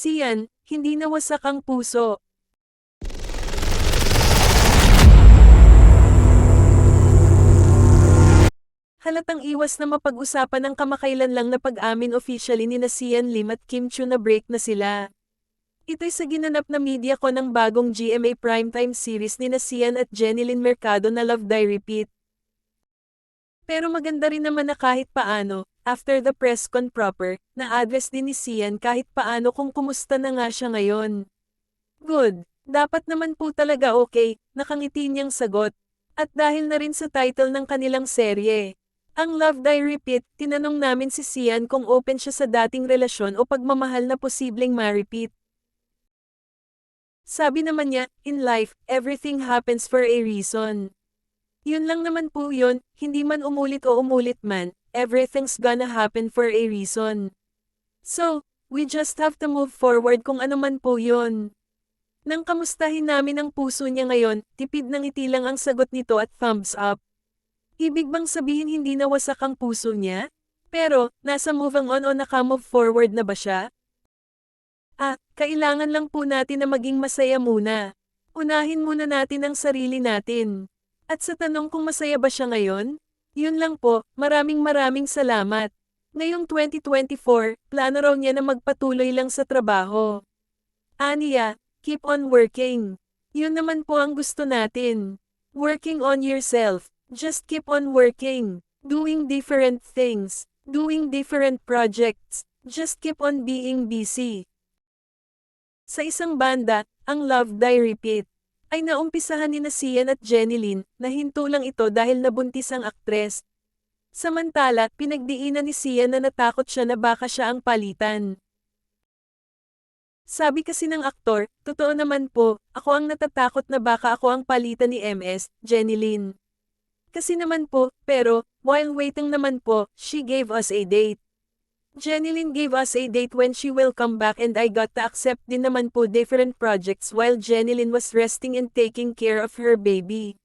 Sian, hindi nawasak ang puso. Halatang iwas na mapag-usapan ang kamakailan lang na pag-amin officially ni Sian Lim at Kim Chiu na break na sila. Ito'y sa ginanap na media ko ng bagong GMA primetime series ni Sian at Jenilyn Mercado na Love Die Repeat. Pero maganda rin naman na kahit paano, after the press con proper, na-address din ni Sian kahit paano kung kumusta na nga siya ngayon. Good, dapat naman po talaga okay, nakangiti niyang sagot. At dahil na rin sa title ng kanilang serye, ang Love Die Repeat, tinanong namin si Sian kung open siya sa dating relasyon o pagmamahal na posibleng ma-repeat. Sabi naman niya, in life, everything happens for a reason. Yun lang naman po yun, hindi man umulit o umulit man, everything's gonna happen for a reason. So, we just have to move forward kung ano man po yun. Nang kamustahin namin ang puso niya ngayon, tipid ng ngiti lang ang sagot nito at thumbs up. Ibig bang sabihin hindi nawasak ang puso niya? Pero, nasa moving on o naka-move forward na ba siya? Kailangan lang po natin na maging masaya muna. Unahin muna natin ang sarili natin. At sa tanong kung masaya ba siya ngayon? Yun lang po, maraming salamat. Ngayong 2024, plano raw niya na magpatuloy lang sa trabaho. Aniya, keep on working. Yun naman po ang gusto natin. Working on yourself. Just keep on working. Doing different things. Doing different projects. Just keep on being busy. Sa isang banda, ang Love Die Repeat ay naumpisahan ni Sian at Jenilyn na hinto lang ito dahil nabuntis ang aktres. Samantala, pinagdiinan ni Sian na natakot siya na baka siya ang palitan. Sabi kasi ng aktor, totoo naman po, ako ang natatakot na baka ako ang palitan ni MS, Jenilyn. Kasi naman po, pero, while waiting naman po, she gave us a date. Jenilyn gave us a date when she will come back and I got to accept din naman po different projects while Jenilyn was resting and taking care of her baby.